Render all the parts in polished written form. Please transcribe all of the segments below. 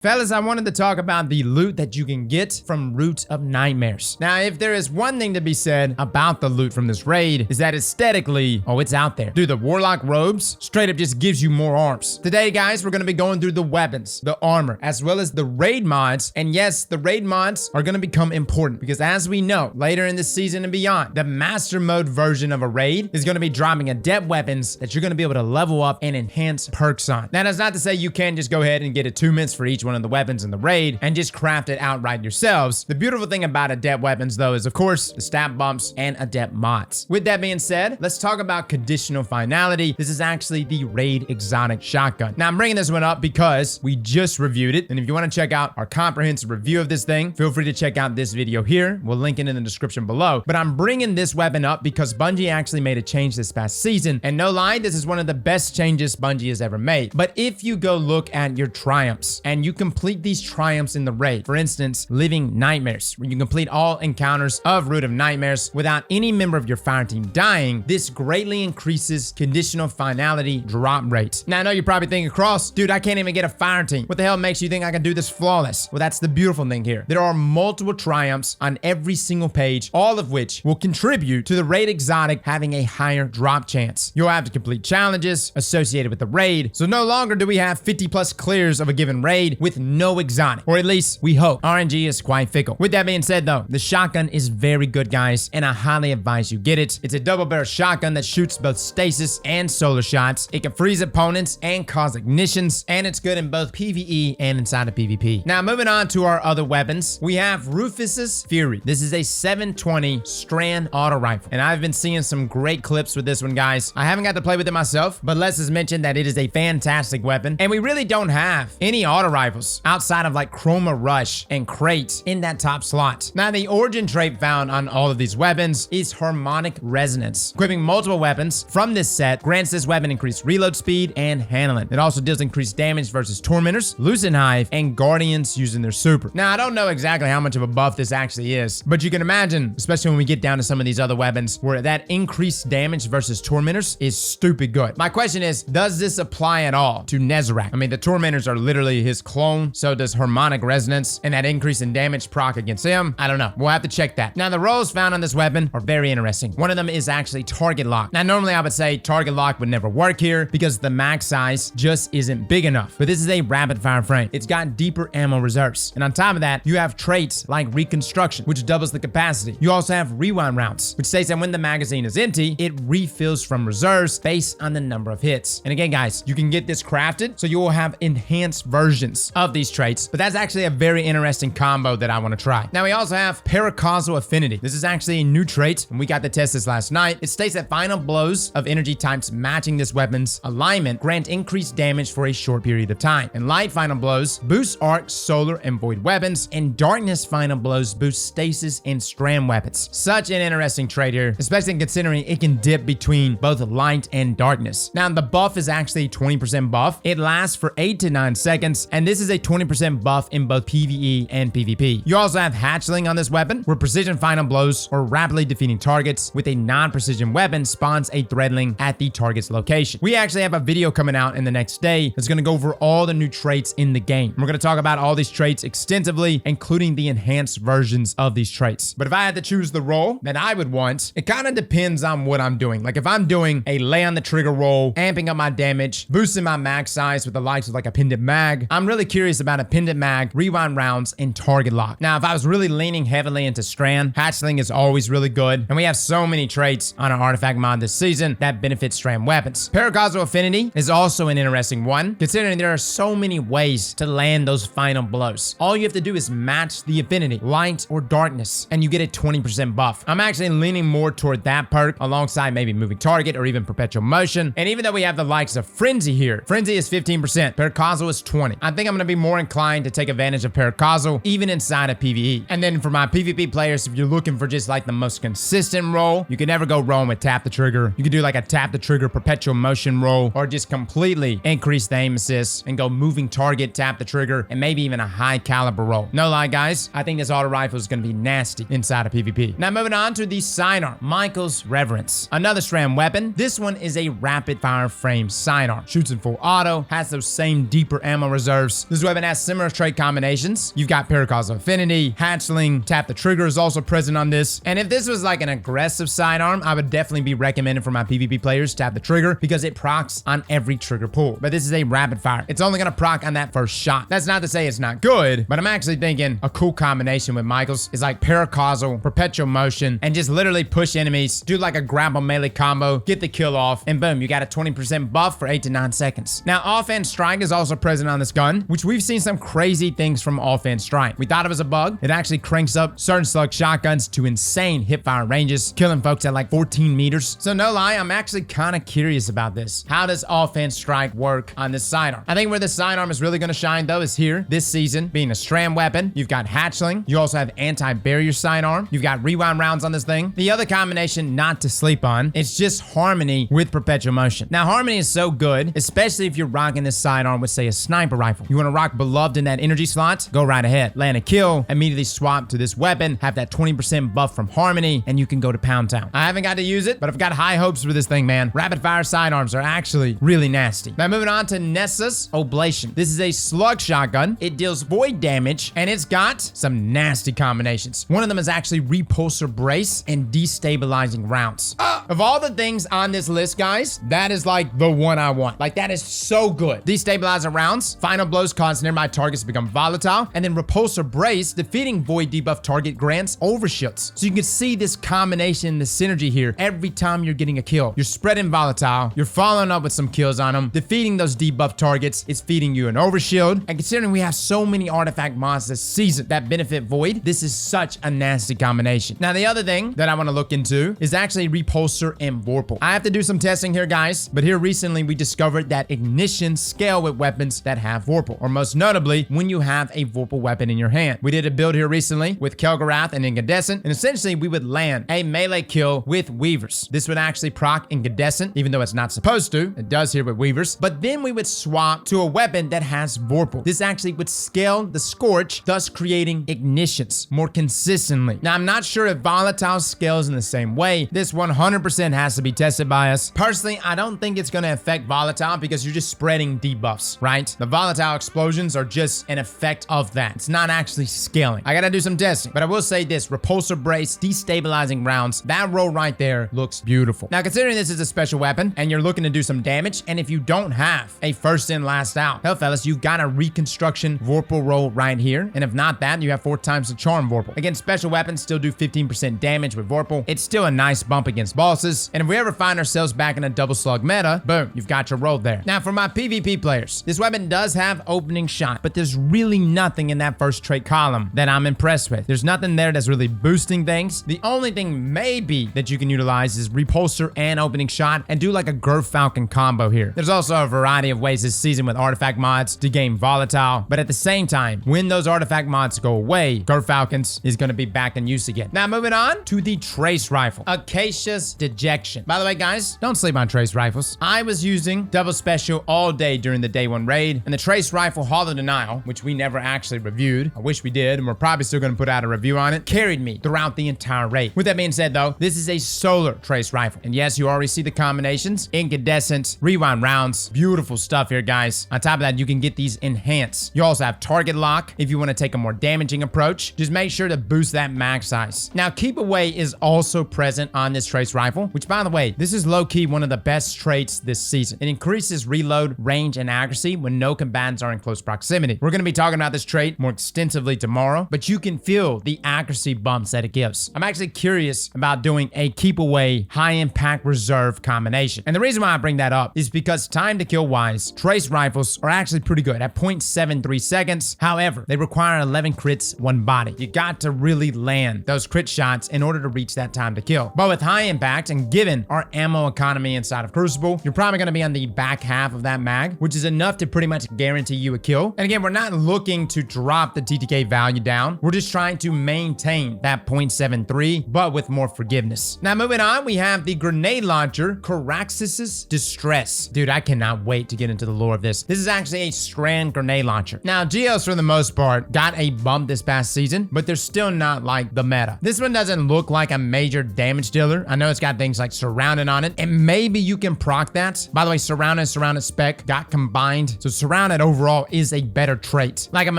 Fellas, I wanted to talk about the loot that you can get from Root of Nightmares. Now, if there is one thing to be said about the loot from this raid, is that aesthetically, it's out there. Dude, the Warlock robes straight up just gives you more arms. Today, guys, we're gonna be going through the weapons, the armor, as well as the raid mods. And yes, the raid mods are gonna become important because as we know, later in this season and beyond, the master mode version of a raid is gonna be dropping adept weapons that you're gonna be able to level up and enhance perks on. Now, that's not to say you can't just go ahead and get attunements for each one of the weapons in the raid and just craft it outright yourselves. The beautiful thing about adept weapons though is of course the stat bumps and adept mods. With that being said, let's talk about Conditional Finality. This is actually the raid exotic shotgun. Now I'm bringing this one up because we just reviewed it, and if you want to check out our comprehensive review of this thing, feel free to check out this video here. We'll link it in the description below. But I'm bringing this weapon up because Bungie actually made a change this past season, and no lie, this is one of the best changes Bungie has ever made. But if you go look at your triumphs and you complete these triumphs in the raid, for instance, Living Nightmares, where you complete all encounters of Root of Nightmares without any member of your fire team dying, this greatly increases Conditional Finality drop rate. Now I know you're probably thinking, Cross, dude, I can't even get a fire team. What the hell makes you think I can do this flawless? Well, that's the beautiful thing here. There are multiple triumphs on every single page, all of which will contribute to the raid exotic having a higher drop chance. You'll have to complete challenges associated with the raid, so no longer do we have 50 plus clears of a given raid with no exotic, or at least we hope. RNG is quite fickle. With that being said though, the shotgun is very good, guys, and I highly advise you get it. It's a double barrel shotgun that shoots both stasis and solar shots. It can freeze opponents and cause ignitions, and it's good in both PvE and inside of PvP. Now moving on to our other weapons, we have Rufus's Fury. This is a 720 strand auto rifle, and I've been seeing some great clips with this one, guys. I haven't got to play with it myself, but Les has mentioned that it is a fantastic weapon, and we really don't have any auto rifles outside of like Chroma Rush and Crate in that top slot. Now the origin trait found on all of these weapons is Harmonic Resonance. Equipping multiple weapons from this set grants this weapon increased reload speed and handling. It also deals increased damage versus Tormentors, Lucid Hive, and Guardians using their super. Now I don't know exactly how much of a buff this actually is, but you can imagine, especially when we get down to some of these other weapons, where that increased damage versus Tormentors is stupid good. My question is, does this apply at all to Nezarec? I mean, the Tormentors are literally his clone, so does Harmonic Resonance and that increase in damage proc against him? I don't know. We'll have to check that. Now the roles found on this weapon are very interesting. One of them is actually target lock. Now normally I would say target lock would never work here because the max size just isn't big enough, but this is a rapid fire frame. It's got deeper ammo reserves, and on top of that you have traits like Reconstruction, which doubles the capacity. You also have rewind rounds, which states that when the magazine is empty, it refills from reserves based on the number of hits. And again, guys, you can get this crafted, so you will have enhanced versions of these traits, but that's actually a very interesting combo that I want to try. Now we also have Paracausal Affinity. This is actually a new trait, and we got to test this last night. It states that final blows of energy types matching this weapon's alignment grant increased damage for a short period of time, and light final blows boost arc, solar, and void weapons, and darkness final blows boost stasis and strand weapons. Such an interesting trait here, especially considering it can dip between both light and darkness. Now the buff is actually 20% buff. It lasts for 8 to 9 seconds, and this is a 20% buff in both PvE and PvP. You also have Hatchling on this weapon, where precision final blows or rapidly defeating targets with a non-precision weapon spawns a threadling at the target's location. We actually have a video coming out in the next day that's going to go over all the new traits in the game. We're going to talk about all these traits extensively, including the enhanced versions of these traits. But if I had to choose the role that I would want, it kind of depends on what I'm doing. Like if I'm doing a lay on the trigger roll, amping up my damage, boosting my mag size with the likes of like a Pendant Mag, I'm really curious about a Pendant Mag, rewind rounds, and target lock. Now if I was really leaning heavily into Strand, Hatchling is always really good, and we have so many traits on our artifact mod this season that benefit Strand weapons. Paracausal Affinity is also an interesting one, considering there are so many ways to land those final blows. All you have to do is match the affinity, light or darkness, and you get a 20% buff. I'm actually leaning more toward that perk alongside maybe moving target or even perpetual motion. And even though we have the likes of Frenzy here, Frenzy is 15%, Paracausal is 20. I think I'm gonna be more inclined to take advantage of Paracausal even inside of PvE. And then for my PvP players, if you're looking for just like the most consistent roll, you can never go wrong with tap the trigger. You can do like a tap the trigger perpetual motion roll, or just completely increase the aim assist and go moving target, tap the trigger, and maybe even a high caliber roll. No lie, guys, I think this auto rifle is gonna be nasty inside of PvP. Now moving on to the sidearm, Mykel's Reverence. Another strand weapon. This one is a rapid fire frame sidearm. Shoots in full auto, has those same deeper ammo reserves, This weapon has similar trait combinations. You've got Paracausal Affinity, Hatchling, Tap the Trigger is also present on this. And if this was like an aggressive sidearm, I would definitely be recommending for my PvP players Tap the Trigger because it procs on every trigger pull. But this is a rapid fire. It's only gonna proc on that first shot. That's not to say it's not good, but I'm actually thinking a cool combination with Mykel's is like Paracausal, Perpetual Motion, and just literally push enemies, do like a grapple melee combo, get the kill off, and boom, you got a 20% buff for 8 to 9 seconds. Now, Offhand Strike is also present on this gun, which we've seen some crazy things from Offhand Strike. We thought it was a bug. It actually cranks up certain slug shotguns to insane hipfire ranges, killing folks at like 14 meters. So no lie, I'm actually kind of curious about this. How does Offhand Strike work on this sidearm? I think where the sidearm is really going to shine though is here this season, being a strand weapon. You've got Hatchling. You also have anti-barrier sidearm. You've got rewind rounds on this thing. The other combination not to sleep on, it's just Harmony with Perpetual Motion. Now, Harmony is so good, especially if you're rocking this sidearm with, say, a sniper rifle. You want to rock Beloved in that energy slot? Go right ahead. Land a kill, immediately swap to this weapon, have that 20% buff from Harmony, and you can go to Pound Town. I haven't got to use it, but I've got high hopes for this thing, man. Rapid fire sidearms are actually really nasty. Now, moving on to Nessa's Oblation. This is a slug shotgun. It deals void damage, and it's got some nasty combinations. One of them is actually Repulsor Brace and Destabilizing Rounds. Of all the things on this list, guys, that is like the one I want. Like, that is so good. Destabilizing Rounds, final blows cause nearby targets to become volatile, and then Repulsor Brace, defeating void debuff target grants overshields. So you can see this combination, the synergy here. Every time you're getting a kill, you're spreading volatile, you're following up with some kills on them, defeating those debuff targets, it's feeding you an overshield. And considering we have so many artifact mods this season that benefit void, this is such a nasty combination. Now, the other thing that I want to look into is actually Repulsor and Vorpal. I have to do some testing here, guys, but here recently we discovered that ignition scale with weapons that have Vorpal, or most notably, when you have a Vorpal weapon in your hand. We did a build here recently with Kel'Garath and Incandescent, and essentially we would land a melee kill with Weavers. This would actually proc Incandescent, even though it's not supposed to. It does here with Weavers, but then we would swap to a weapon that has Vorpal. This actually would scale the Scorch, thus creating ignitions more consistently. Now, I'm not sure if Volatile scales in the same way. This 100% has to be tested by us. Personally, I don't think it's going to affect Volatile because you're just spreading debuffs, right? The Volatile explosions are just an effect of that. It's not actually scaling. I got to do some testing, but I will say this: Repulsor Brace, Destabilizing Rounds, that roll right there looks beautiful. Now, considering this is a special weapon and you're looking to do some damage, and if you don't have a first in, last out, hell, fellas, you've got a Reconstruction Vorpal roll right here. And if not that, you have 4 times the Charm Vorpal. Again, special weapons still do 15% damage with Vorpal. It's still a nice bump against bosses. And if we ever find ourselves back in a double slug meta, boom, you've got your roll there. Now, for my PvP players, this weapon does have opening shot, but there's really nothing in that first trait column that I'm impressed with. There's nothing there that's really boosting things. The only thing maybe that you can utilize is Repulsor and opening shot and do like a Gerfalcon combo here. There's also a variety of ways this season with artifact mods to gain volatile, but at the same time, when those artifact mods go away, Gerfalcons is going to be back in use again. Now, moving on to the Trace Rifle, Acasia's Dejection. By the way, guys, don't sleep on Trace Rifles. I was using Double Special all day during the day 1 raid, and the Trace Rifle Hollow Denial, which we never actually reviewed, I wish we did, and we're probably still going to put out a review on it, carried me throughout the entire raid. With that being said, though, this is a solar Trace Rifle, and yes, you already see the combinations: Incandescent, Rewind Rounds, beautiful stuff here, guys. On top of that, you can get these enhanced. You also have Target Lock if you want to take a more damaging approach. Just make sure to boost that mag size. Now, Keep Away is also present on this Trace Rifle, which, by the way, this is low-key one of the best traits this season. It increases reload, range, and accuracy when no combatants are in close proximity. We're going to be talking about this trait more extensively tomorrow, but you can feel the accuracy bumps that it gives. I'm actually curious about doing a Keep Away high-impact reserve combination. And the reason why I bring that up is because time to kill wise, Trace Rifles are actually pretty good at 0.73 seconds. However, they require 11 crits, 1 body. You got to really land those crit shots in order to reach that time to kill. But with high impact, and given our ammo economy inside of Crucible, you're probably going to be on the back half of that mag, which is enough to pretty much guarantee you a kill. And again, we're not looking to drop the TTK value down. We're just trying to maintain that 0.73, but with more forgiveness. Now, moving on, we have the grenade launcher, Koraxis' Distress. Dude, I cannot wait to get into the lore of this. This is actually a strand grenade launcher. Now, GLs for the most part got a bump this past season, but they're still not like the meta. This one doesn't look like a major damage dealer. I know it's got things like Surrounded on it, and maybe you can proc that. By the way, Surrounded spec got combined, so Surrounded overall overall is a better trait. Like, I'm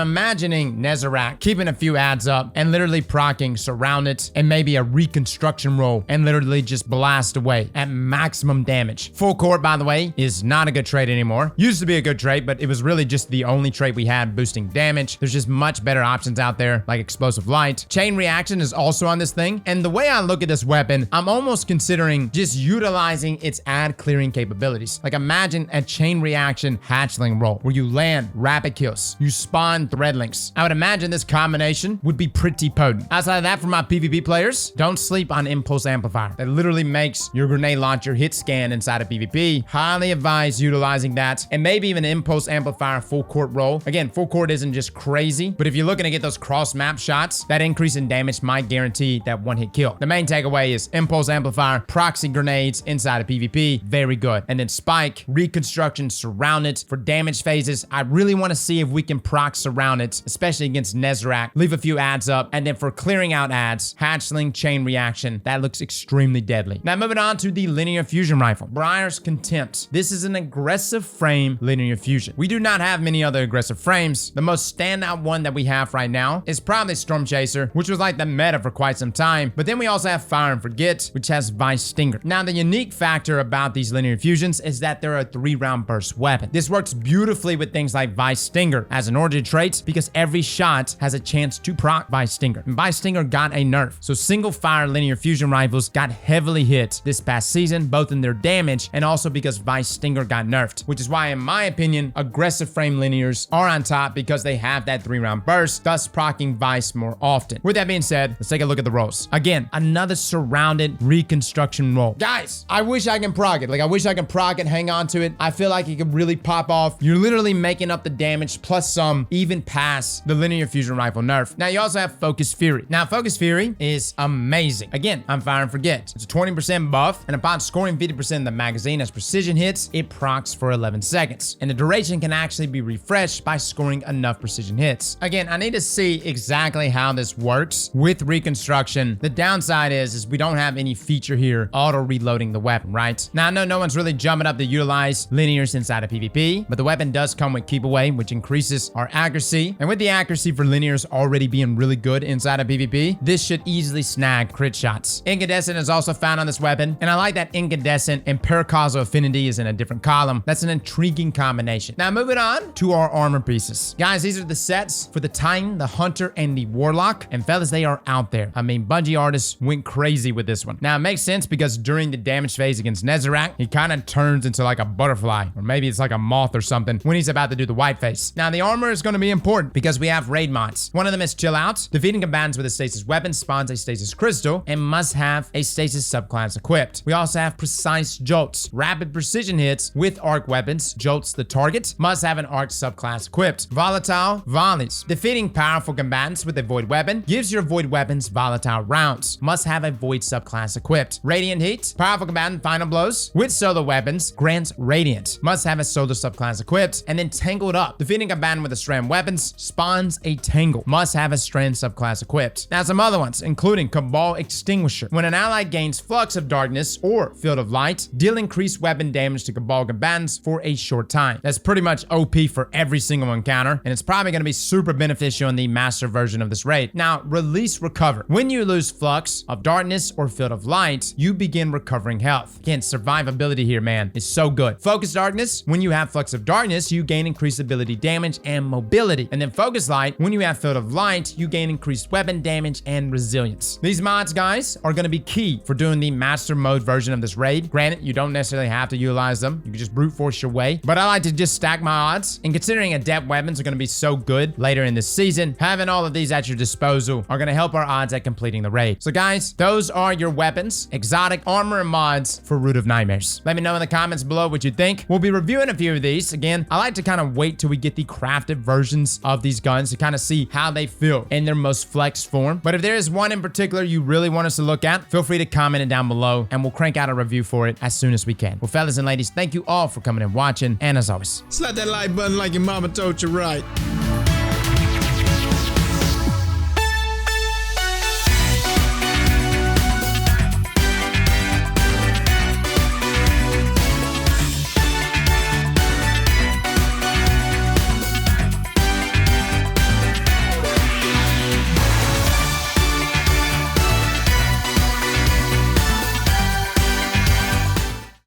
imagining Nezarec keeping a few ads up and literally proccing Surround It and maybe a reconstruction roll and literally just blast away at maximum damage. Full Court, by the way, is not a good trait anymore. Used to be a good trait, but it was really just the only trait we had boosting damage. There's just much better options out there, like Explosive Light. Chain Reaction is also on this thing, and the way I look at this weapon, I'm almost considering just utilizing its ad clearing capabilities. Like, imagine a Chain Reaction hatchling roll where you land rapid kills, you spawn threadlinks. I would imagine this combination would be pretty potent. Outside of that, for my PvP players, don't sleep on Impulse Amplifier. That literally makes your grenade launcher hit scan inside of PvP. Highly advise utilizing that, and maybe even Impulse Amplifier Full Court roll. Again, Full Court isn't just crazy, but if you're looking to get those cross map shots, that increase in damage might guarantee that one hit kill. The main takeaway is Impulse Amplifier, proxy grenades inside of PvP, very good. And then Spike, Reconstruction, Surround It. For damage phases, I really want to see if we can proc Surround It, especially against Nezarec. Leave a few ads up, and then for clearing out ads, Hatchling, Chain Reaction, that looks extremely deadly. Now moving on to the Linear Fusion Rifle, Briar's Contempt. This is an aggressive frame linear fusion. We do not have many other aggressive frames. The most standout one that we have right now is probably Storm Chaser, which was like the meta for quite some time. But then we also have Fire and Forget, which has Vice Stinger. Now, the unique factor about these linear fusions is that they're a 3-round burst weapon. This works beautifully with things like Vice Stinger as an origin trait because every shot has a chance to proc Vice Stinger. And Vice Stinger got a nerf, so single fire linear fusion rifles got heavily hit this past season, both in their damage and also because Vice Stinger got nerfed, which is why, in my opinion, aggressive frame linears are on top because they have that 3-round burst, thus proccing Vice more often. With that being said, let's take a look at the rolls. Again, another surrounded reconstruction roll. Guys, I wish I can proc it. Like, I wish I can proc it, hang on to it. I feel like it could really pop off. You're literally making up the damage plus some, even past the linear fusion rifle nerf. Now, you also have Focus Fury. Now, Focus Fury is amazing. Again, I'm Fire and Forget. It's a 20% buff, and upon scoring 50% of the magazine as precision hits, it procs for 11 seconds. And the duration can actually be refreshed by scoring enough precision hits. Again, I need to see exactly how this works with reconstruction. The downside is we don't have any feature here auto-reloading the weapon, right? Now, I know no one's really jumping up to utilize linears inside of PvP, but the weapon does come with Keep Away, which increases our accuracy. And with the accuracy for linears already being really good inside of PvP, this should easily snag crit shots. Incandescent is also found on this weapon, and I like that Incandescent and Paracausal Affinity is in a different column. That's an intriguing combination. Now, moving on to our armor pieces. Guys, these are the sets for the Titan, the Hunter, and the Warlock. And fellas, they are out there. I mean, Bungie artists went crazy with this one. Now, it makes sense because during the damage phase against Nezarec, he kind of turns into like a butterfly, or maybe it's like a moth or something when he's about to do the white face. Now, the armor is going to be important because we have raid mods. One of them is Chill Out. Defeating combatants with a stasis weapon spawns a stasis crystal and must have a stasis subclass equipped. We also have Precise Jolts. Rapid precision hits with arc weapons. Jolts the target. Must have an arc subclass equipped. Volatile Volleys. Defeating powerful combatants with a void weapon gives your void weapons volatile rounds. Must have a void subclass equipped. Radiant Heat. Powerful combatant final blows with solar weapons grants radiant. Must have a solar subclass equipped. And then Tangled Up. Defeating combatant with a strand weapons spawns a tangle. Must have a strand subclass equipped. Now, some other ones, including Cabal Extinguisher. When an ally gains Flux of Darkness or Field of Light, deal increased weapon damage to Cabal combatants for a short time. That's pretty much OP for every single encounter, and it's probably going to be super beneficial in the master version of this raid. Now, Release Recover. When you lose Flux of Darkness or Field of Light, you begin recovering health. Again, survivability here, man, is so good. Focus Darkness. When you have Flux of Darkness, you gain increased ability damage and mobility. And then Focus Light. When you have Field of Light, you gain increased weapon damage and resilience. These mods, guys, are going to be key for doing the master mode version of this raid. Granted, you don't necessarily have to utilize them. You can just brute force your way. But I like to just stack my odds. And considering adept weapons are going to be so good later in this season, having all of these at your disposal are going to help our odds at completing the raid. So guys, those are your weapons, exotic armor, and mods for Root of Nightmares. Let me know in the comments below what you think. We'll be reviewing a few of these. Again, I like to kind of wait till we get the crafted versions of these guns to kind of see how they feel in their most flexed form. But if there is one in particular you really want us to look at, feel free to comment it down below and we'll crank out a review for it as soon as we can. Well, fellas and ladies, thank you all for coming and watching. And as always, slap that like button like your mama told you right.